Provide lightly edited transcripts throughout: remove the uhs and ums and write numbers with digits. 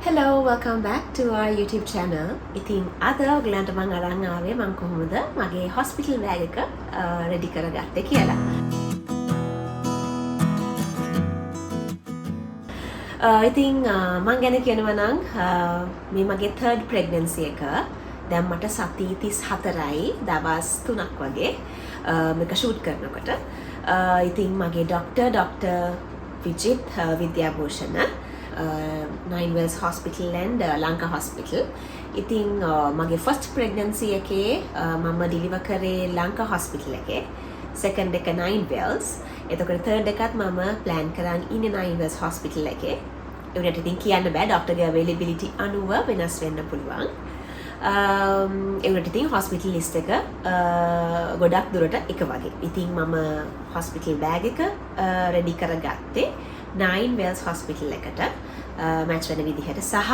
Hello, welcome back to our YouTube channel. ඉතින් අද ඔයගලන්ට මම අරන් ආවේ මම කොහොමද මගේ hospital bag එක ready කරගත්තේ කියලා. ඉතින් මම ගැන කියනවා නම් මේ මගේ third pregnancy එක. දැන් මට සති 34යි දවස් 3ක් වගේ මේක shoot කරනකොට. ඉතින් මගේ Dr. Vijit Vidyabhushan Nine Wells Hospital and Lanka Hospital. ඉතින් මගේ first pregnancy එකේ මම deliver කරේ Lanka Hospital එකේ. second එක Nine Wells. එතකොට third එකත් මම plan කරන් ඉන්නේ Nine Wells Hospital එකේ. ඒ වුණාට ඉතින් කියන්න බෑ doctor ගේ availability අනුව වෙනස් වෙන්න පුළුවන්. ඒ වුණාට ඉතින් hospital list එක ගොඩක් දුරට එක වගේ. ඉතින් මම hospital bag එක ready කරගත්තේ Nine Wells Hospital එකට match වෙන විදිහට සහ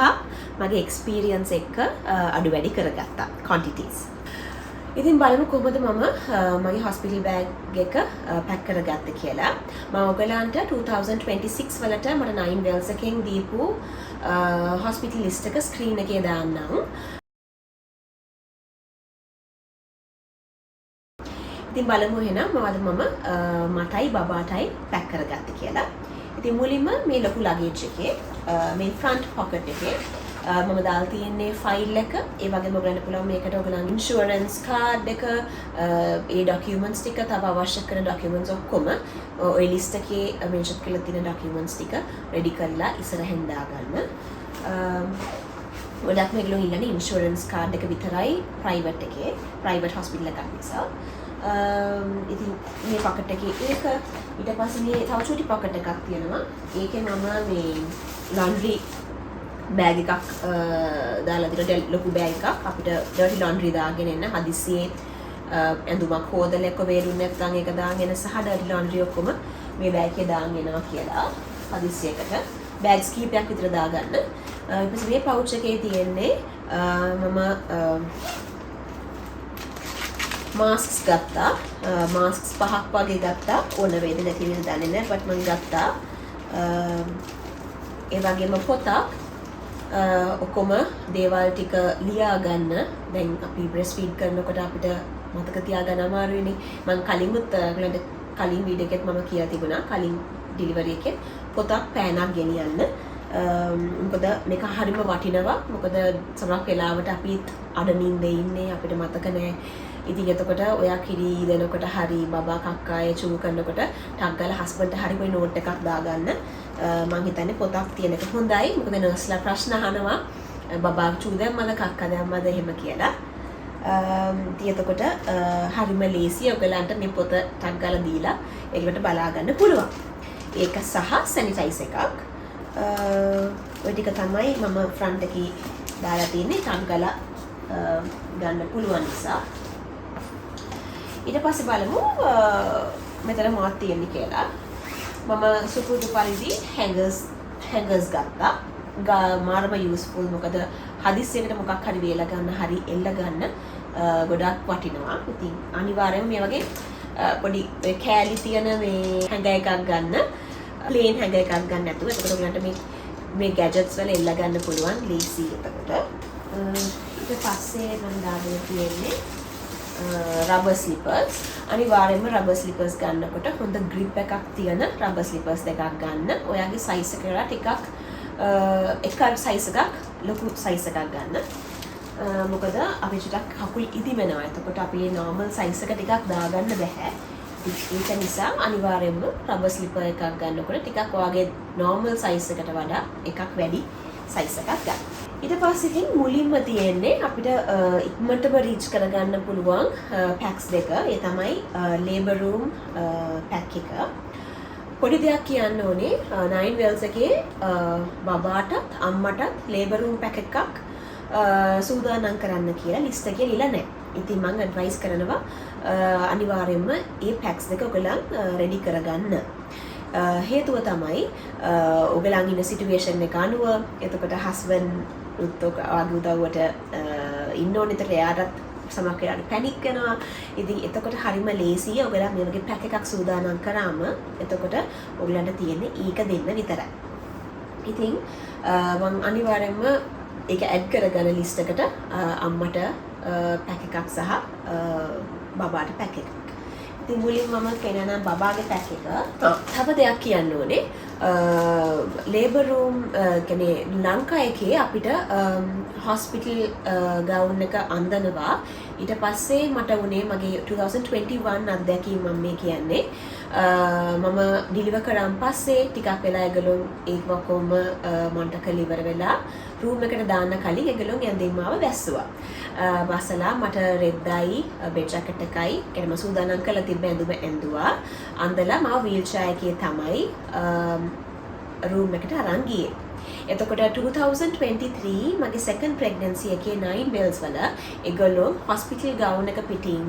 මගේ experience එක අඩු වැඩි කරගත්තා quantities. ඉතින් බලමු කොහොමද මම මගේ hospital bag එක pack කරගත්තේ කියලා. මම ඔයගලන්ට 2026 වලට මට Nine Wells එකෙන් දීපු hospital list එක screen එකේ දාන්නම්. ඉතින් බලමු එහෙනම් මොකද මම මටයි බබාටයි pack කරගත්තේ කියලා. ඉතින් මුලින්ම මේ ලොකු luggage එකේ මේ front pocket එකේ මම දාලා තියෙන්නේ ෆයිල් එක. ඒ වගේම ඔයගලන්ට පුළුවන් මේකට ඔයගලන් insurance card එක ඒ documents ටික තව අවශ්‍ය කරන documents ඔක්කොම ඔය list එකේ mention කරලා තියෙන documents ටික ready කරලා ඉස්සරහින් දාගන්න. ගොඩක් මේගොල්ලෝ ඉල්ලන්නේ insurance card එක විතරයි private එකේ private hospital එකක් නිසා. ඉතින් මේ pocket එකේ ඒක ඊට පස්සේ මේ තව චූටි pocket එකක් තියෙනවා. ඒකේ මම මේ laundry bag එකක් දාලා දෙන ලොකු bag එකක් අපිට dirty laundry දාගෙන එන්න හදිස්සියේ ඇඳුමක් හොදලා එක්ක වේරුන්නේ නැත්නම් ඒක දාගෙන සහ dirty laundry ඔක්කොම මේ bag එකේ දාගෙන එනවා කියලා හදිස්සියකට bags කීපයක් විතර දාගන්න. ඊට පස්සේ මේ pouch එකේ තියෙන්නේ මම masks ගත්තා. masks 5ක් වගේ ගත්තා. ඕන වේද නැති වේද දන්නේ නැහැ. but මම ගත්තා. ඒ වගේම පොතක් ඔක්කොම දේවල් ටික ලියා ගන්න. දැන් අපි breast feed කරනකොට අපිට මතක තියාගන්න අමාරුයිනේ. මම කලින්ුත් ඔයගලන්ට කලින් වීඩියෝ එකෙත් මම කියලා තිබුණා. කලින් delivery එකේ පොතක් පෑනක් ගෙනියන්න. මොකද මේක හරිම වටිනවා. මොකද සමහර වෙලාවට අපි අඩනින්දේ ඉන්නේ අපිට මතක නැහැ. ඉතින් එතකොට ඔයා කිරි දෙනකොට හරි බබා කක්කාය චූ කරනකොට ටක් ගාලා හස්බන්ඩ්ට හරි කොයි නෝට් එකක් දාගන්න. මම හිතන්නේ පොතක් තියෙන එක හොඳයි. මොකද නර්ස්ලා ප්‍රශ්න අහනවා බබා චූ දැම්මද කක්කා දැම්මද එහෙම කියලා. ඉතින් එතකොට හරිම ලේසි ඔයගලන්ට මේ පොත ටක් ගාලා දීලා ඒකට බලා ගන්න පුළුවන්. ඒක සහ සැනිටයිස් එකක්. ඔය ටික තමයි මම ෆ්‍රන්ට් එකේ දාලා තියෙන්නේ ටක් ගාලා ගන්න පුළුවන් නිසා. ඊට පස්සේ බලමු මෙතන මොකක්ද තියෙන්නේ කියලා. මම සුපුරුදු පරිදි hangers ගත්තා. මාරම useful මොකද හදිස්සියකට මොකක් හරි වේලා ගන්න හරි එල්ල ගන්න ගොඩක් වටිනවා. ඉතින් අනිවාර්යයෙන්ම මේ වගේ පොඩි කෑලි තියෙන මේ hanger එකක් ගන්න. plain hanger එකක් ගන්න නැතුව එතකොට ඔයගලන්ට මේ gadgets වල එල්ල ගන්න පුළුවන් ලීසි එතකොට. ඊට පස්සේ මම දාගෙන තියෙන්නේ rubber slippers. අනිවාර්යයෙන්ම rubber slippers ගන්නකොට හොඳ grip එකක් තියෙන rubber slippers දෙකක් ගන්න. ඔයාගේ size එකට ටිකක් එක size එකක් ලොකු size එකක් ගන්න. මොකද අපි ටිකක් කකුල් ඉදිමෙනවා. එතකොට අපි normal size එක ටිකක් දාගන්න බෑ. ඒක නිසා අනිවාර්යයෙන්ම rubber slipper එකක් ගන්නකොට ටිකක් ඔයාගේ normal size එකට වඩා එකක් වැඩි size එකක් ගන්න. ඊට පස්සේ ඉතින් මුලින්ම තියෙන්නේ අපිට ඉක්මනටම රීච් කරගන්න පුළුවන් packs දෙක. ඒ තමයි labor room pack එක. පොඩි දෙයක් කියන්න ඕනේ Nine Wells එකේ බබාටත් අම්මටත් labor room pack එකක් සූදානම් කරන්න කියලා ලිස්ට් එකේ ලියලා නැහැ. ඉතින් මම ඇඩ්වයිස් කරනවා අනිවාර්යයෙන්ම මේ packs දෙක ඔයගලන් රෙඩි කරගන්න. හේතුව තමයි ඔයගලන් ඉන්න සිටුේෂන් එක අනුව එතකොට හස්බන්ඩ් උත්තරාගේ උදව්වට ඉන්න ඕනේ. ඒතර එයාටත් සමහර වෙලාවට පැනික් වෙනවා. ඉතින් එතකොට හරිම ලේසියි ඔයගලන් මේ වගේ පැක් එකක් සූදානම් කරාම එතකොට ඔයගලන්ට තියෙන්නේ ඒක දෙන්න විතරයි. ඉතින් මම අනිවාර්යයෙන්ම ඒක ඇඩ් කරගන්න ලිස්ට් එකට අම්මට පැක් එකක් සහ බබාට පැක් එකක්. ඉතින් මුලින් මම කියනවා බබාගේ පැක් එක. තව දෙයක් කියන්න ඕනේ. ලේබර් රූම් කියන්නේ ලංකා එකේ අපිට හොස්පිටල් ගවුන් එක අඳනවා. ඊට පස්සේ මට උනේ මගේ 2021 අත්දැකීම මම මේ කියන්නේ. මම ඩිලිවර් කරාන් පස්සේ ටිකක් වෙලා ඒගොල්ලෝ ඒක කොහොම මන්ට කලිවර වෙලා රූම් එකට දාන්න කලින් ඒගොල්ලෝ ඇඳින් මාව වැස්සුවා. බසලා මට රෙද්දයි බෙඩ් ජැකට් එකයි කෙනම සූදානම් කරලා තිබ්බ ඇඳුම ඇඳුවා. අඳලා මාව වීල් චෙයාර් එකේ තමයි රූම් එකට අරන් ගියේ. එතකොට 2023 මගේ second pregnancy එකේ 9 bells වල ඒගොල්ලෝ hospital gown එක පිටින්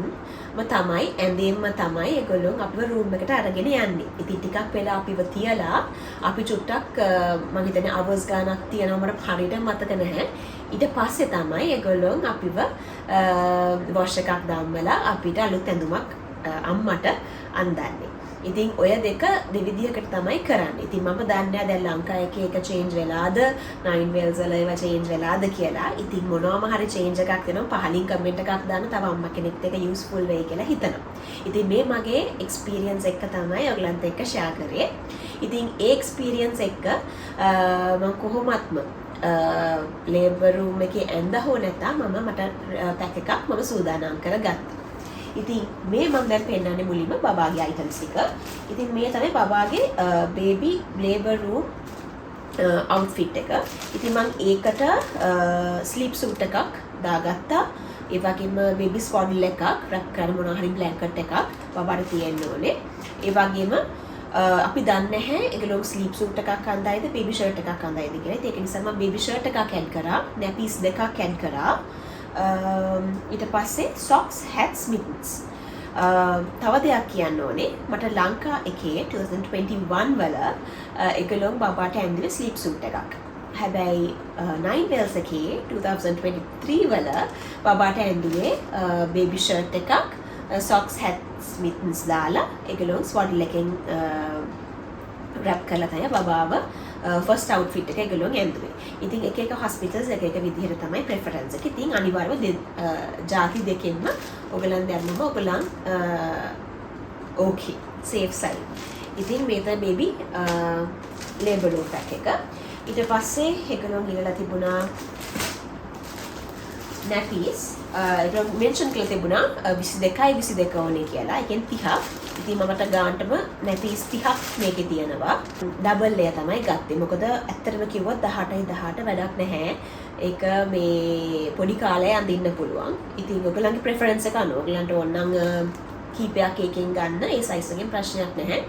තමයි ඇඳෙන්ම තමයි ඒගොල්ලෝ අපිව රූම් එකට අරගෙන යන්නේ. ඉතින් ටිකක් වෙලා අපිව තියලා අපි චුට්ටක් මම හිතන්නේ hours ගානක් තියනවා මට හරියට මතක නැහැ. ඊට පස්සේ තමයි ඒගොල්ලෝ අපිව wash එකක් දාන්නලා අපිට අලුත් ඇඳුමක් අම්මට අඳන්නේ. ඉතින් ඔය දෙක දෙවිදිහකට තමයි කරන්නේ. ඉතින් මම දන්නේ දැන් ලංකා එකේ එක චේන්ජ් වෙලාද 9 bells වල ඒවා චේන්ජ් වෙලාද කියලා. ඉතින් මොනවාම හරි චේන්ජ් එකක් වෙනවා පහලින් කමෙන්ට් එකක් දාන්න තව අම්මා කෙනෙක්ට ඒක යූස්ෆුල් වෙයි කියලා හිතනවා. ඉතින් මේ මගේ එක්ස්පීරියන්ස් එක තමයි ඔයගලන්ට එක්ක ෂෙයා කරේ. ඉතින් ඒ එක්ස්පීරියන්ස් එක මම කොහොමත්ම ලේබර් රූම් එකේ ඇඳ හෝ නැත්නම් මට පැක් එකක් මම සූදානම් කරගත්තා. ඉතින් මේ මම දැන් පෙන්නන්නේ මුලින්ම බබාගේ අයිටම්ස් ටික. ඉතින් මේ තමයි බබාගේ බේබි ලේබර් රූම් අවුට්ෆිට් එක. ඉතින් මම ඒකට ස්ලීප් සූට් එකක් දාගත්තා. ඒ වගේම බේබි ස්පොඩල් එකක් රැප් කරන මොනවා හරි බ්ලැන්කට් එකක් බබාට තියෙන්න ඕනේ. ඒ වගේම අපි දන්නේ නැහැ ඒගොල්ලෝ ස්ලීප් සූට් එකක් අඳයිද බේබි ෂර්ට් එකක් අඳයිද කියලා. ඒක නිසා මම බේබි ෂර්ට් එකක් ඇඩ් කරා. නැපිස් දෙකක් ඇඩ් කරා. ඊට පස්සේ socks hats mittens තව දෙයක් කියන්න ඕනේ මට ලංකා එකේ 2021 වල ඒගොල්ලෝ බබාට ඇඳුවේ ස්ලීප් සූට් එකක්. හැබැයි 9 bells එකේ 2023 වල බබාට ඇඳුවේ බේබි ෂර්ට් එකක් socks hats mittens දාලා ඒගොල්ලෝ ස්වඩල් එකෙන් රැප් කරලා තමයි බබාව ෆස්ට් අවුට්ෆිට් එක ඒගොල්ලෝ ඇඳුවේ. ඉතින් එක එක හොස්පිටල්ස් එක එක විදිහට තමයි ප්‍රෙෆරන්ස් එක. ඉතින් අනිවාර්යයෙන්ම ජාති දෙකෙන්ම ඔයගලන් දැම්මම ඔයගලන් ඕකේ සේෆ් සයිඩ්. ඉතින් මේ තමයි බේබි ලේබර් රූම් පැක් එක. ඊට පස්සේ ඒගොල්ලෝ ගිහලා තිබුණා නැපීස් ඒක මෙන්ෂන් කරලා තිබුණා 22යි 22 ඕනේ කියලා. ඒ කියන්නේ 30ක්. ඉතින් මමට ගානටම නැපීස් 30ක් මේකේ තියෙනවා. ඩබල් ලේයර් තමයි ගත්තේ. මොකද ඇත්තටම කිව්වොත් 18යි 18 වැඩක් නැහැ. ඒක මේ පොඩි කාලේ අඳින්න පුළුවන්. ඉතින් ඔයගලන්ගේ ප්‍රෙෆරන්ස් එක අනුව ඔයගලන්ට ඕන නම් කීපයක් එකකින් ගන්න ඒ සයිස් එකෙන් ප්‍රශ්නයක් නැහැ.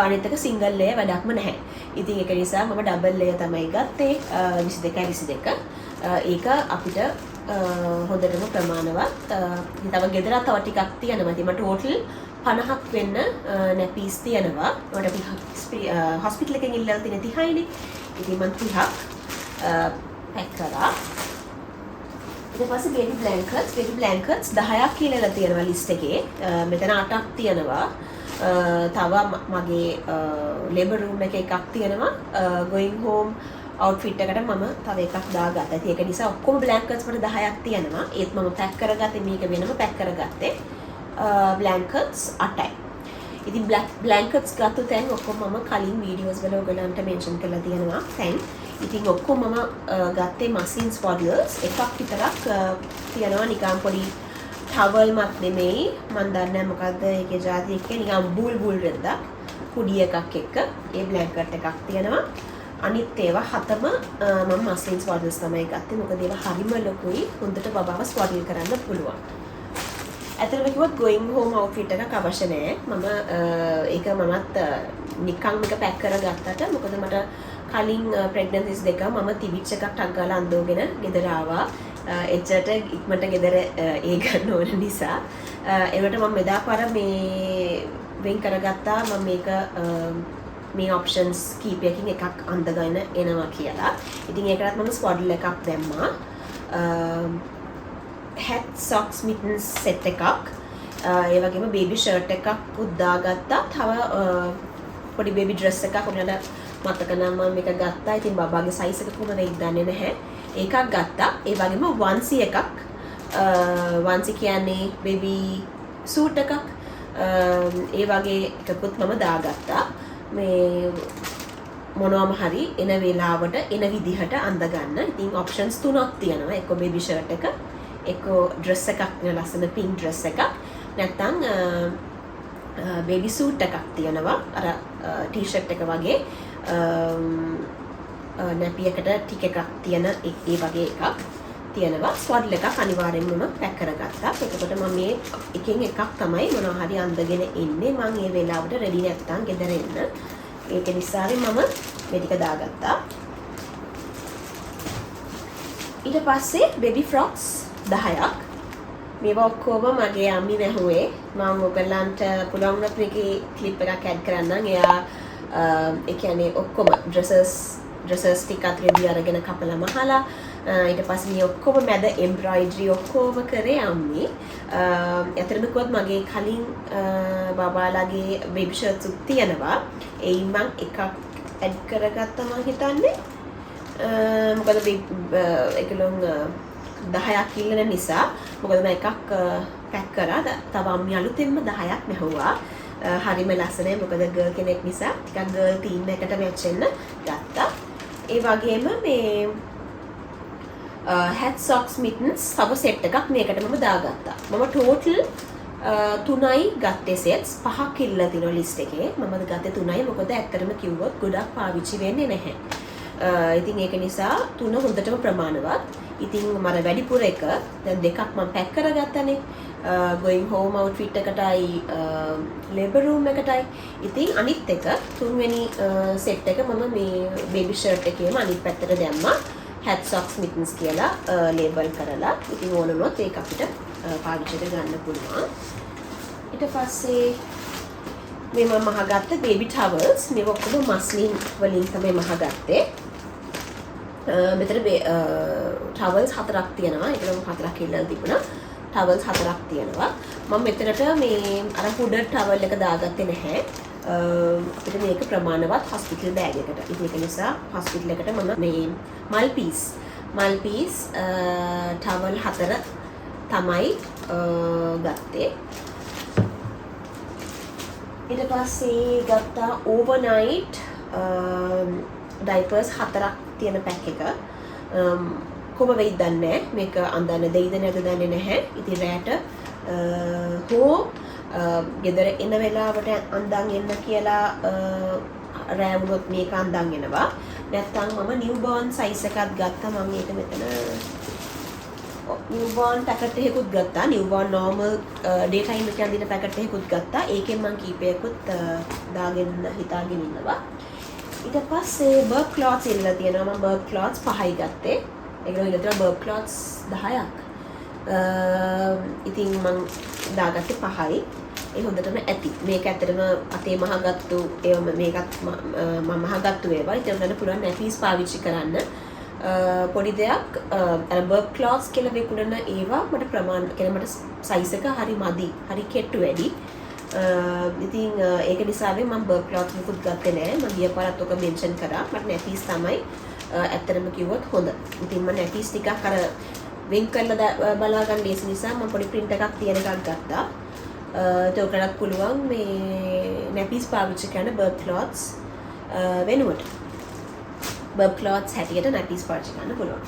අනිත් එක සිංගල් ලේයර් වැඩක්ම නැහැ. ඉතින් ඒක නිසා මම ඩබල් ලේයර් තමයි ගත්තේ 22යි 22. ඒක අපිට හොඳටම ප්‍රමාණවත්. තව ගෙදරත් තව ටිකක් තියෙනවා. ඉතින් මට ටෝටල් 50ක් වෙන්න නැපීස් තියෙනවා. මට අපි හොස්පිටල් එකෙන් ඉල්ලලා තියෙන 30යිනේ. ඉතින් මම 30ක් පැක් කරා. ඊට පස්සේ බේබි බ්ලැන්කට්ස් 10ක් කියලා තියෙනවා ලිස්ට් එකේ. මෙතන 8ක් තියෙනවා. තව මගේ ලේබර් රූම් එකේ එකක් තියෙනවා. going home outfit එකට මම තව එකක් දාගත්තා. ඉතින් ඒක නිසා ඔක්කොම බ්ලැන්කට්ස් වල 10ක් තියෙනවා. ඒත් මම පැක් කරගත්තේ මේක වෙනම පැක් කරගත්තේ. බ්ලැන්කට්ස් 8යි. ඉතින් බ්ලැන්කට්ස් ගත්ත තැන් ඔක්කොම මම කලින් වීඩියෝස් වල ඔයගලන්ට මෙන්ෂන් කරලා තියෙනවා. තැන්. ඉතින් ඔක්කොම මම ගත්තේ මසින් ස්පොඩල්ස් එකක් විතරක් තියෙනවා නිකන් පොඩි ටවල් මත් නෙමෙයි. මම දන්නේ නැහැ මොකද්ද ඒකේ જાති එක නිකන් බුල් රෙද්දක් කුඩි එකක් එක්ක ඒ බ්ලැන්කට් එකක් තියෙනවා. අනිත් ඒවා හතම මම මස්ලින් ස්වඩල්ස් තමයි ගත්තේ. මොකද ඒවා හරිම ලොකුයි. හොඳට බබාව ස්වඩල් කරන්න පුළුවන්. ඇත්තටම කිව්වොත් going home outfit එකක් අවශ්‍ය නැහැ. මම ඒක මමත් නිකන් මේක පැක් කරගත්තට මොකද මට කලින් ප්‍රෙග්නන්සිස් දෙක මම තිබිච් එකක් ටක් ගාලා අඳෝගෙන ගෙදර ආවා. එච්චරට ඉක්මනට ගෙදර ඒ ගන්න ඕන නිසා ඒකට මම මෙදාපාර මේ වෙන් කරගත්තා. මම මේක මේ ඔප්ෂන්ස් කීපයකින් එකක් අඳගෙන එනවා කියලා. ඉතින් ඒකටත් මම ස්වඩල් එකක් දැම්මා. hat socks mittens set එකක්. ඒ වගේම baby shirt එකක් උත් දාගත්තා. තව පොඩි baby dress එකක් උනට මතක නම් මම මේක ගත්තා. ඉතින් බබාගේ සයිස් එක කොහොමද වෙයිද දන්නේ නැහැ. ඒකක් ගත්තා. ඒ වගේම වන්සි එකක්. වන්සි කියන්නේ බේබි සූට් එකක්. ඒ වගේ එකකුත් මම දාගත්තා. මේ මොනවාම හරි එන වෙලාවට එන විදිහට අඳ ගන්න. ඉතින් ඔප්ෂන්ස් තුනක් තියෙනවා. එක්ක බේබි ෂර්ට් එක, එක්ක ඩ්‍රෙස් එකක්, ලස්සන පින්ක් ඩ්‍රෙස් එකක්. නැත්නම් බේබි සූට් එකක් තියෙනවා. අර ටී-ෂර්ට් එක වගේ නැපි එකට ටික එකක් තියෙන ඒ වගේ එකක් තියෙනවා. ස්වඩ්ල් එකක් අනිවාර්යෙන්ම මම පැක් කරගත්තා. එතකොට මම මේ එකෙන් එකක් තමයි මොනවා හරි අඳගෙන ඉන්නේ. මම මේ වෙලාවට රෙඩි නැත්තම් ගෙදර එන්න. ඒක නිසා මම මේ ටික දාගත්තා. ඊට පස්සේ බේබි ෆ්‍රොක්ස් 10ක්. මේවා ඔක්කොම මගේ අම්මි වැහුවේ. මම ඔයගලන්ට පුළුවන් වුණත් මේකේ ක්ලිප් එකක් ඇඩ් කරන්නම්. එයා ඒ කියන්නේ ඔක්කොම ඩ්‍රෙසස් ටික අතරේදී අරගෙන කපලා මහලා ඊට පස්සේ මේ ඔක්කොම මැද එම්බ්‍රොයිඩරි ඔක්කොම කරේ අම්මි. ඇත්තටම කිව්වොත් මගේ කලින් බබාලාගේ බේබි ෂර්ට්ස් උත් තියෙනවා. ඒයින් මම එකක් ඇඩ් කරගත්තා මම හිතන්නේ. මොකද ඒකලොන් 10ක් ඉල්ලන නිසා මොකද මම එකක් පැක් කරා. තව අම්මි අලුතෙන්ම 10ක් නැහුවා. හරිම ලස්සනයි. මොකද ගර්ල් කෙනෙක් නිසා ටිකක් ගර්ල් තීම් එකට මැච් වෙන්න ගත්තා. ඒ වගේම මේ hat socks mittens තව සෙට් එකක් මේකට මම දාගත්තා. මම ටෝටල් 3යි ගත්තේ සෙට්ස්. 5ක් ඉල්ලලා තියෙනවා ලිස්ට් එකේ. මම ගත්තේ 3යි. මොකද ඇත්තටම කිව්වොත් ගොඩක් පාවිච්චි වෙන්නේ නැහැ. ඉතින් ඒක නිසා 3 හොඳටම ප්‍රමාණවත්. ඉතින් මම වැඩිපුර එක දැන් දෙකක් මම පැක් කරගත්තනේ. going home outfit එකටයි labor room එකටයි. ඉතින් අනිත් එක තුන්වෙනි සෙට් එක මම මේ baby shirt එකේම අනිත් පැත්තට දැම්මා. hat socks mittens කියලා ලේබල් කරලා. ඉතින් ඕන වුණොත් ඒක අපිට පාවිච්චිට ගන්න පුළුවන්. ඊට පස්සේ මේ මම මහගත්ත baby towels. මේක ඔක්කොම මස්ලින් වලින් තමයි මහගත්තේ. මෙතන towels 4ක් තියෙනවා. ඒකලම 4ක් ඉල්ලලා තිබුණා. towels 4ක් තියෙනවා. මම මෙතනට මේ අර hooded towel එක දාගත්තේ නැහැ. අපිට මේක ප්‍රමාණවත් hospital bag එකට. ඉතින් ඒක නිසා hospital එකට මම මේ මල් පීස් towel 4 තමයි ගත්තේ. ඊට පස්සේ ගත්තා overnight diapers 4ක් තියෙන පැක් එක. කොහොම වෙයිද දන්නේ නැහැ. මේක අඳන්න දෙයිද නැද්ද දන්නේ නැහැ. ඉතින් රැට හෝ ගෙදර එන වෙලාවට අඳන් එන්න කියලා රෑ වුණොත් මේක අඳන් එනවා. නැත්තම් මම නිව්බෝර්න් සයිස් එකක් ගත්තා. මම ඒක මෙතන නිව්බෝර්න් පැකට් එකකුත් ගත්තා. නිව්බෝර්න් normal day time එකේ අඳින පැකට් එකකුත් ගත්තා. ඒකෙන් මම කීපයකුත් දාගෙන හිතාගෙන ඉන්නවා. ඊට පස්සේ බර්ක් ක්ලොත්ස් ඉල්ලලා තියෙනවා. මම බර්ක් ක්ලොත්ස් 5යි ගත්තේ. ඒගොල්ලෝ ඉල්ලලා තියෙනවා බර්ක් ක්ලොත්ස් 10ක්. ඉතින් මම දාගත්තේ 5යි. ඒ හොඳටම ඇති. මේක ඇත්තටම අතේ මහගත්තු ඒවම මේකත් මම මහගත්තු ඒවා. ඉතින් උන්ට පුළුවන් නැපීස් පාවිච්චි කරන්න. පොඩි දෙයක් අර බර්ක් ක්ලොත්ස් කියලා විකුණන ඒවා මට ප්‍රමාණ කියන්නේ මට සයිස් එක හරි මදි. හරි කෙට්ටු වැඩි. ඉතින් ඒක නිසා මම බර්ක් ක්ලොත් මුකුත් ගත්තේ නෑ. මම ගිය පාරත් ඔක මෙන්ෂන් කරා. මට නැපීස් තමයි ඇත්තටම කිව්වොත් හොඳ. ඉතින් මම නැපීස් ටිකක් අර වෙන් කරලා බලා ගන්න ලේසි නිසා මම පොඩි print එකක් තියෙන එකක් ගත්තා. ඒකට පුළුවන් මේ නැපීස් පාවිච්චි කරන බර්ක් ක්ලොත්ස් වෙනුවට. බර්ක් ක්ලොත්ස් හැටියට නැපීස් පාවිච්චි කරන්න පුළුවන්.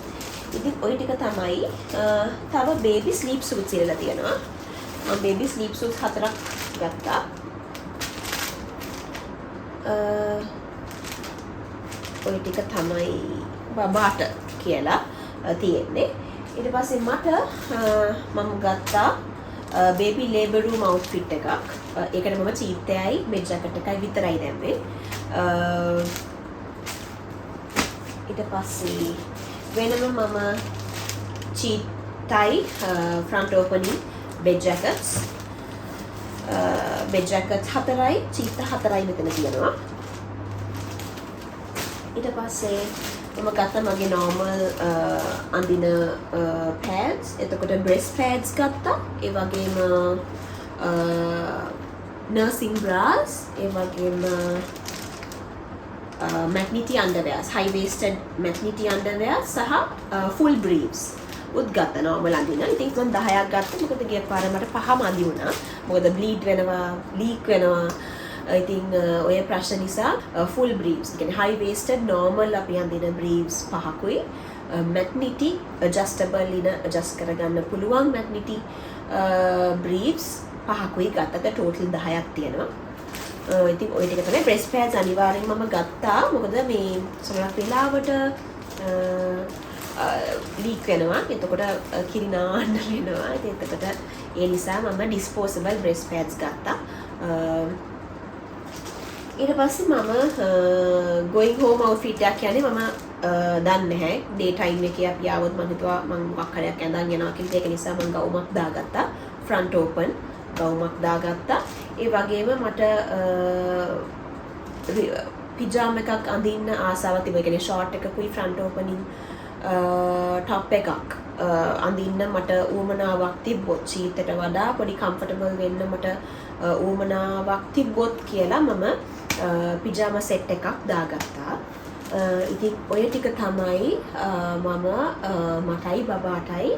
ඉතින් ওই ටික තමයි. තව බේබි ස්ලීප් සූට්ස් ඉල්ලලා තියෙනවා. මම බේබි ස්ලීප් සූට්ස් 4ක් ගත්තා. ওই ටික තමයි බබාට කියලා තියෙන්නේ. ඊට පස්සේ මට මම ගත්තා baby labor room outfit එකක්. ඒකට මම චීත්තයයි බෙඩ් ජැකට් එකයි විතරයි දැම්මේ. ඊට පස්සේ වෙනම මම චීත්තයි front opening bed jackets 4යි චීත්ත 4යි මෙතන තියෙනවා. ඊට පස්සේ මම ගත්තා මගේ normal අඳින pads. එතකොට breast pads ගත්තා. ඒ වගේම nursing bras. ඒ වගේම maternity underwears, high waisted maternity underwears සහ full briefs උත් ගත්තා normal අඳින. ඉතින් මම 10ක් ගත්තා. මොකද ගිය පාර මට 5ම අඳි වුණා. මොකද bleed වෙනවා, leak වෙනවා. ඉතින් ඔය ප්‍රශ්න නිසා full briefs, කියන්නේ high waisted normal අපි අඳින briefs 5කුයි maternity adjustable ඉන adjust කරගන්න පුළුවන් maternity briefs 5කුයි ගත්තා. total 10ක් තියෙනවා. ඉතින් ඔය ටික තමයි breast pads අනිවාර්යෙන්ම මම ගත්තා. මොකද මේ සමහරක් වෙලාවට ලීක් වෙනවා. එතකොට කිරි නාන්න වෙනවා. ඉතින් එතකොට ඒ නිසා මම disposable breast pads ගත්තා. ඊට පස්සේ මම going home outfit එකක් කියන්නේ මම දන්නේ නැහැ. day time එකේ අපි ආවොත් මම හිතුවා මම මොකක් හරි ඇඳන් යනවා කියලා. ඒක නිසා මම ගවුමක් දාගත්තා. front open ගවුමක් දාගත්තා. ඒ වගේම මට පිජාම එකක් අඳින්න ආසාවක් තිබුණා. ඒ කියන්නේ short එකකුයි front opening top එකක් අඳින්න මට උවමනාවක් තිබ්බොත් චීතට වඩා පොඩි comfortable වෙන්න මට උවමනාවක් තිබ්බොත් කියලා මම පිජාමා සෙට් එකක් දාගත්තා. ඉතින් ඔය ටික තමයි මම මටයි බබාටයි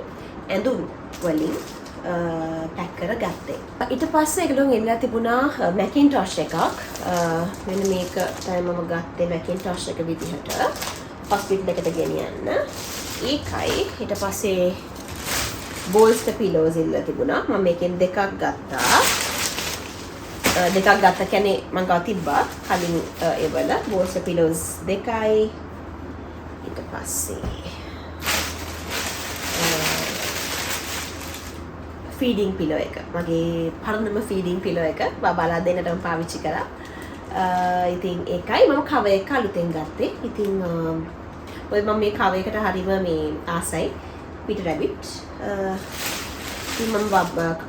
ඇඳුම් වලින් පැක් කරගත්තේ. ඊට පස්සේ ඒගොල්ලෝ එල්ලලා තිබුණා Macintosh එකක්. මෙන්න මේක තමයි මම ගත්තේ Macintosh එක විදිහට hospital එකට ගෙනියන්න. ඒකයි ඊට පස්සේ bolster pillows ඉල්ලලා තිබුණා. මම මේකෙන් දෙකක් ගත්තා. දෙකක් ගත්තා කියන්නේ මම ගාව තිබ්බා කලින් ඒවල bolster pillows දෙකයි. ඊට පස්සේ feeding pillow එක. මගේ පරණම feeding pillow එක බබාලා දෙන්නටම පාවිච්චි කරා. ඉතින් ඒකයි මම cover එක අලුතෙන් ගත්තේ. ඉතින් ඔය මම මේ cover එකට හරිම මේ ආසයි Peter Rabbit. ඉතින් මම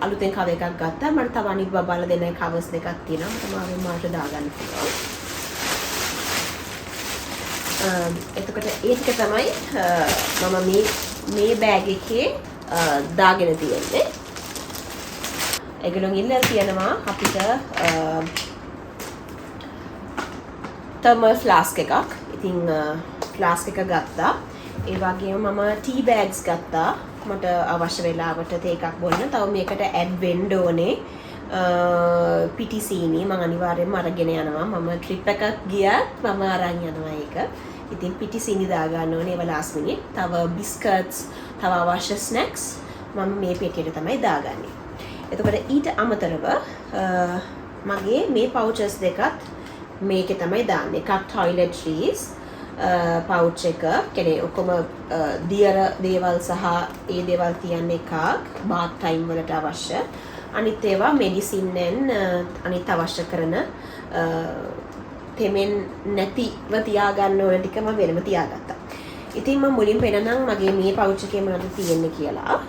අලුතෙන් cover එකක් ගත්තා. මට තව අනිත් බබාලා දෙන්නයි covers දෙකක් තියෙනවා. මට මාවට දාගන්න පුළුවන්. එතකොට ඒ ටික තමයි මම මේ බෑග් එකේ දාගෙන තියෙන්නේ. ඒගොල්ලෝ ඉල්ලලා තියෙනවා අපිට thermal flask එකක්. ඉතින් flask එක ගත්තා. ඒ වගේම මම tea bags ගත්තා. මට අවශ්‍ය වෙලාවට තේ එකක් බොන්න. තව මේකට add වෙන්න ඕනේ පිටිසීනි මම අනිවාර්යයෙන්ම අරගෙන යනවා. මම trip එකක් ගියත් මම අරන් යනවා ඒක. ඉතින් පිටිසීනි දා ගන්න ඕනේ ඒව last minute. තව biscuits, තව අවශ්‍ය snacks මම මේ පෙට්ටියට තමයි දාගන්නේ. එතකොට ඊට අමතරව මගේ මේ pouches දෙකත් මේකේ තමයි දාන්නේ. එකක් toiletries pouch එක. කියන්නේ ඔක්කොම දියර දේවල් සහ ඒ දේවල් තියන්න එකක් bath time වලට අවශ්‍ය. අනිත් ඒවා medicine අනිත් අවශ්‍ය කරන තෙමෙන් නැතිව තියාගන්න ඕන ටික මම වෙනම තියාගත්තා. ඉතින් මම මුලින් පෙන්නනම් මගේ මේ pouch එකේ මොනවද තියෙන්නේ කියලා.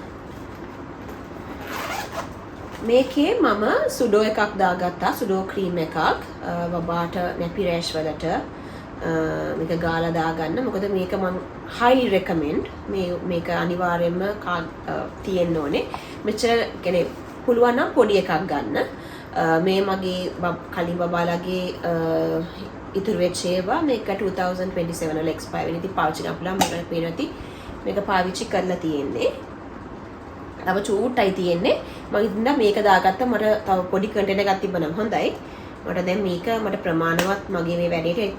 මේකේ මම සුඩෝ එකක් දාගත්තා. සුඩෝ ක්‍රීම් එකක් බබාට නැපි රෑෂ් වලට මේක ගාලා දාගන්න. මොකද මේක මම highly recommend මේක අනිවාර්යයෙන්ම තියෙන්න ඕනේ. මෙච්චර කියන්නේ පුළුවන් නම් පොඩි එකක් ගන්න. මේ මගේ කලින් බබාලාගේ ඉතුරු වෙච්ච ඒවා මේක 2027 වල expire වෙන ඉතින් පාවිච්චි කරන්න පුළුවන්. මේකට පේනවා මේක පාවිච්චි කරලා තියෙන්නේ. තව චූට්ටයි තියෙන්නේ. මම ඉතින් මේක දාගත්තා. මට තව පොඩි කන්ටේනර් එකක් තිබ්බනම් හොඳයි. මට දැන් මේක මට ප්‍රමාණවත් මගේ මේ වැඩේට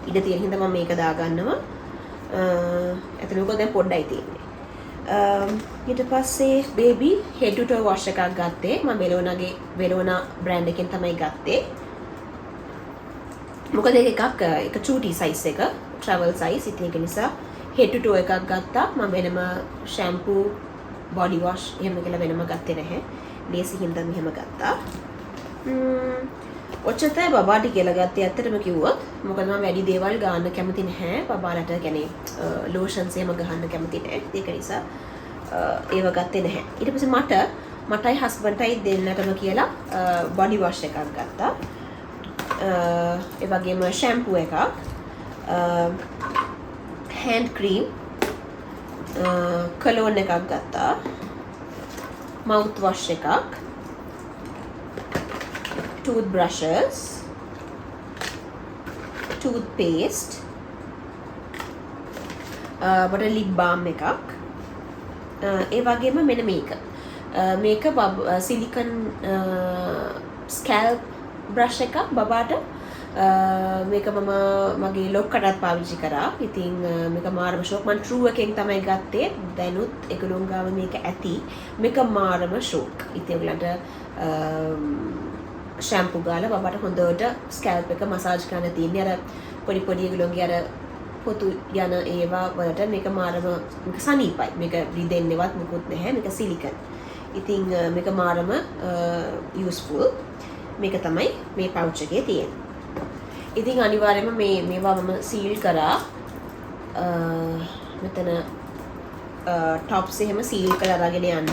ඉඩ තියෙන හින්දා මම මේක දාගන්නවා. එතනක දැන් පොඩ්ඩයි තියෙන්නේ. ඊට පස්සේ baby head to toe wash එකක් ගත්තේ. මම වෙලෝනා brand එකෙන් තමයි ගත්තේ. මොකද ඒක එක චූටි size එක travel size. ඉතින් ඒක නිසා head to toe එකක් ගත්තා. මම වෙනම shampoo body wash එහෙම කියලා වෙනම ගත්තේ නැහැ. ලේසි හින්දා මෙහෙම ගත්තා. ඔච්චරයි බබාට කියලා ගත්තේ ඇත්තටම කිව්වොත්. මොකද මම වැඩි දේවල් ගන්න කැමති නැහැ. බබාලට කියන්නේ lotions එහෙම ගහන්න කැමති නැහැ. ඒක නිසා ඒව ගත්තේ නැහැ. ඊට පස්සේ මටයි හස්බන්ඩ්ටයි දෙන්නටම කියලා body wash එකක් ගත්තා. ඒ වගේම shampoo එකක්, hand cream, cologne එකක් ගත්තා, mouth wash එකක්, toothbrushes, toothpaste, මට lip balm එකක්, ඒ වගේම මෙන්න මේක සිලිකන් ස්කැල්ප් බ්‍රෂ් එකක් බබාට. මේක මම මගේ ලොක්කටත් පාවිච්චි කරා. ඉතින් මේක මාරම ෂෝක්. මම True එකෙන් තමයි ගත්තේ. දැනුත් ඒගොල්ලෝ ගාව මේක ඇති. මේක මාරම ෂෝක්. ඉතින් ඒගොල්ලන්ට ෂැම්පු ගාලා බබාට හොඳට ස්කැල්ප් එක මසාජ් කරන්න තියෙන්නේ. අර පොඩි පොඩි ඒගොල්ලෝගේ අර පොතු යන ඒවා වලට මේක මාරම මේක සනීපයි. මේක රිදෙන්නේවත් මුකුත් නැහැ. මේක සිලිකන්. ඉතින් මේක මාරම යූස්ෆුල්. මේක තමයි මේ පවුච් එකේ තියෙන්නේ. ඉතින් අනිවාර්යයෙන්ම මේවා මම සීල් කරා. මෙතන টොප්ස් එහෙම සීල් කරලා අරගෙන යන්න.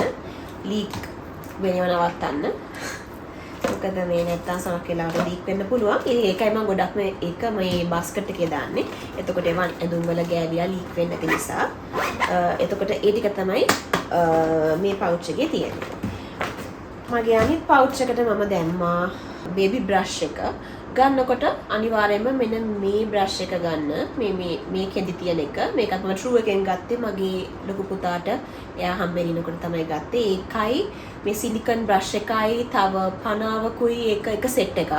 ලීක් වෙනව නවත්තන්න. මොකද මේ නැත්තම් සමහර වෙලාවට ලීක් වෙන්න පුළුවන්. ඉතින් ඒකයි මම ගොඩක් මේක මේ බාස්කට් එකේ දාන්නේ. එතකොට ඒවා ඇඳුම් වල ගෑවිලා ලීක් වෙන්න නැති නිසා. එතකොට ඒ ටික තමයි මේ පවුච් එකේ තියෙන්නේ. මගේ අනිත් පවුච් එකට මම දැම්මා බේබි බ්‍රෂ් එක. ගන්නකොට අනිවාර්යයෙන්ම මෙන්න මේ බ්‍රෂ් එක ගන්න. මේකෙදි තියෙන එක. මේකත් මම True එකෙන් ගත්තේ. මගේ ලොකු පුතාට එයා හම්බෙරිනකොට තමයි ගත්තේ. ඒකයි මේ සිලිකන් බ්‍රෂ් එකයි තව පනාවකුයි එක සෙට් එකක්.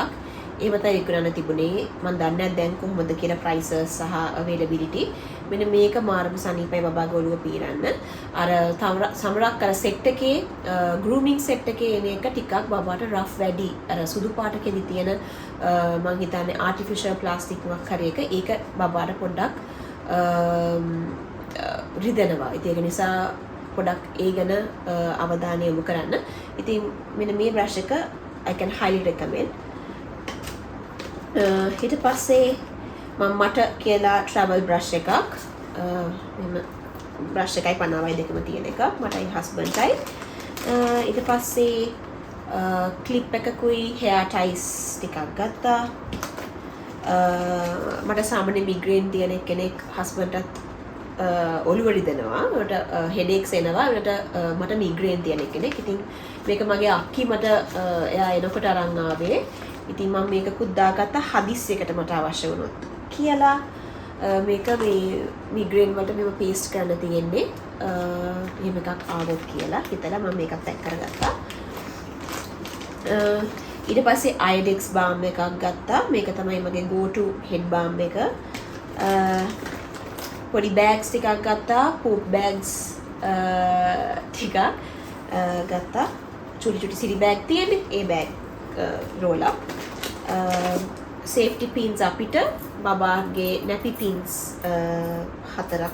එහෙම තමයි විකුණන්න තිබුණේ. මම දන්නේ නැහැ දැන් කොහොමද කියලා prices සහ availability. මෙන්න මේක මාර්ග සනීපයි බබාගේ ඔළුව පීරන්න. අර සමරක් අර සෙට් එකේ grooming සෙට් එකේ එන එක ටිකක් බබාට rough වැඩි. අර සුදු පාටකෙදි තියෙන මම හිතන්නේ artificial plastic එකක් හරි එක. ඒක බබාට පොඩ්ඩක් රිදෙනවා. ඒක නිසා පොඩක් ඒ ගැන අවධානය යොමු කරන්න. ඉතින් මෙන්න මේ brush එක I can highly recommend. ඊට පස්සේ මට කියලා travel brush එකක් මෙන්න brush එකයි පනාවයි දෙකම තියෙන එක මටයි husbandටයි. ඊට පස්සේ clip එකකුයි hair ties ටිකක් ගත්තා. මට සාමාන්‍ය migraine තියෙන කෙනෙක් husbandටත් ඔළුව රිදෙනවා. මට headaches එනවා. මට migraine තියෙන කෙනෙක්. ඉතින් මේක මගේ අක්කි මට එයා එනකොට අරන් ආවේ. ඉතින් මම මේකකුත් දාගත්තා හදිස්සියකට මට අවශ්‍ය වුණොත් කියලා. මේක මේ මිග්‍රේන් වලට මෙව පේස්ට් කරන්න තියෙන්නේ. එහෙම එකක් ආවොත් කියලා හිතලා මම මේකත් පැක් කරගත්තා. ඊට පස්සේ Iodex balm එකක් ගත්තා. මේක තමයි මගේ go to head balm එක. පොඩි bags ටිකක් ගත්තා. poop bags ටිකක් ගත්තා. චුටි සිරි bag තියෙන්නේ. ඒ bag roll up. safety pins අපිට බබාගේ nappy pins 4ක්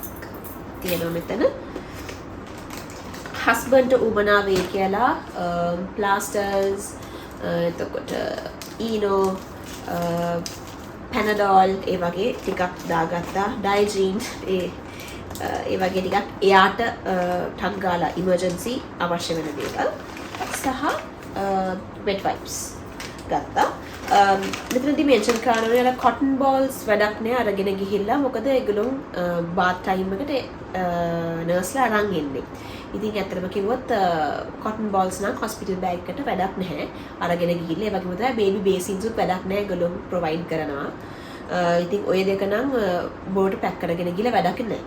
තියෙනවා මෙතන. husband උමනා වේ කියලා plasters එතකොට eno panadol ඒ වගේ ටිකක් දාගත්තා. Diagene ඒ වගේ ටිකක් එයාට ටක් ගාලා emergency අවශ්‍ය වෙන දේවල් සහ wet wipes ගත්තා. මෙතනදී මෙන්ෂන් කරනවා අර cotton balls වැඩක් නෑ අරගෙන ගිහිල්ලා. මොකද ඒගොල්ලෝ bath time එකට නර්ස්ලා අරන් එන්නේ. ඉතින් ඇත්තටම කිව්වොත් cotton balls නම් hospital bag එකට වැඩක් නැහැ. අරගෙන ගිහිල්ලා ඒ වගේම තමයි baby basins උත් වැඩක් නැහැ. ඒගොල්ලෝ provide කරනවා. ඉතින් ඔය දෙක නම් බෝඩ් පැක් කරගෙන ගිහලා වැඩක් නැහැ.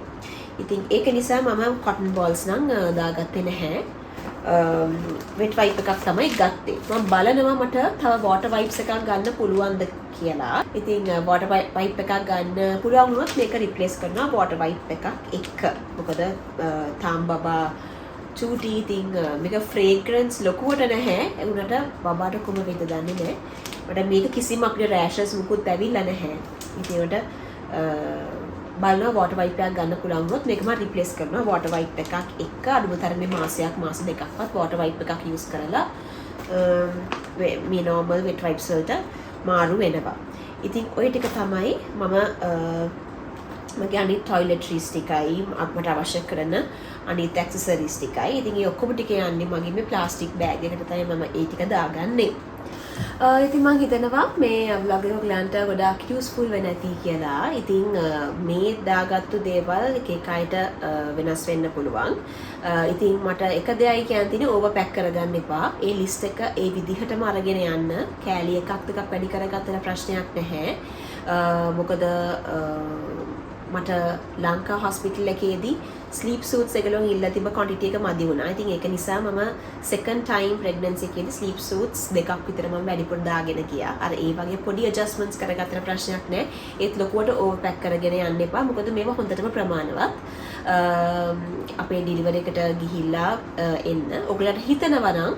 ඉතින් ඒක නිසා මම cotton balls නම් දාගත්තේ නැහැ. wet wipe එකක් තමයි ගත්තේ. මම බලනවා මට තව water wipes එකක් ගන්න පුළුවන්ද කියලා. ඉතින් water wipe එකක් ගන්න පුළුවන් වුණොත් මේක replace කරනවා water wipe එකක් එක්ක. මොකද තාම බබා චූටි. ඉතින් මේක fragrance ලොකුවට නැහැ. ඒ උනට බබාට කොම වෙයිද දන්නේ නැහැ. මට මේක කිසිම අපිට rashes මුකුත් ඇවිල්ලා නැහැ. ඉතින් ඒකට බලනවා water wipe එකක් ගන්න පුළුවන් වුණොත් මේක මම replace කරනවා water wipe එකක් එක්ක. අඩුම තරමේ මාසයක් මාස දෙකක්වත් water wipe එකක් use කරලා මේ normal wet wipes වලට මාරු වෙනවා. ඉතින් ওই ටික තමයි මම මගේ අනිත් toiletries ටිකයි මට අවශ්‍ය කරන අනිත් accessories ටිකයි. ඉතින් ඒ ඔක්කොම ටික යන්නේ මගේ මේ plastic bag එකට තමයි මම ඒ ටික දාගන්නේ. ඉතින් මම හිතනවා මේ vlog එක ඔයගලන්ට ගොඩාක් useful වෙන්න ඇති කියලා. ඉතින් මේ දාගත්තු දේවල් එක එක අයට වෙනස් වෙන්න පුළුවන්. ඉතින් මට එක දෙයයි කියන්න තියෙන්නේ ඕවර් පැක් කරගන්න එපා. ඒ ලිස්ට් එක ඒ විදිහටම අරගෙන යන්න. කෑලි එකක් දෙකක් වැඩි කරගත්තට ප්‍රශ්නයක් නැහැ. මොකද මට ලංකා හොස්පිටල් එකේදී ස්ලීප් සූට්ස් එකලොන් ඉල්ල තිබ කොන්ටිටි එක මදි වුණා. ඉතින් ඒක නිසා මම සෙකන්ඩ් ටයිම් ප්‍රෙග්නන්සි එකේදී ස්ලීප් සූට්ස් දෙකක් විතර මම වැඩිපුර දාගෙන ගියා. අර ඒ වගේ පොඩි ඇඩ්ජස්ට්මන්ට්ස් කරගත්තට ප්‍රශ්නයක් නැහැ. ඒත් ලොකුවට ඕවර් පැක් කරගෙන යන්න එපා. මොකද මේවා හොඳටම ප්‍රමාණවත්. අපේ ඩිලිවරි එකට ගිහිල්ලා එන්න. ඔයගලට හිතනවා නම්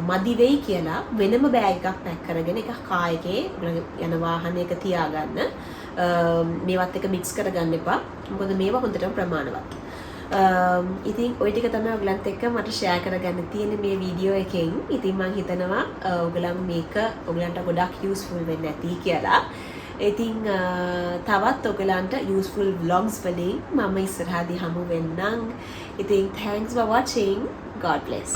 මදි වෙයි කියලා වෙනම බෑග් එකක් පැක් කරගෙන එක කාර් එකේ යන වාහනයක තියාගන්න. මේවත් එක මික්ස් කරගන්න එපා. මොකද මේවා හොඳටම ප්‍රමාණවත්. ඉතින් ওই ටික තමයි ඔයගලන්ට එක්ක මට ෂෙයා කරගන්න තියෙන මේ වීඩියෝ එකෙන්. ඉතින් මම හිතනවා ඔයගලන් මේක ඔයගලන්ට ගොඩක් යූස්ෆුල් වෙන්න ඇති කියලා. ඉතින් තවත් ඔයගලන්ට යූස්ෆුල් vlogs වලින් මම ඉස්සරහදී හමු වෙන්නම්. ඉතින් thanks for watching. God bless.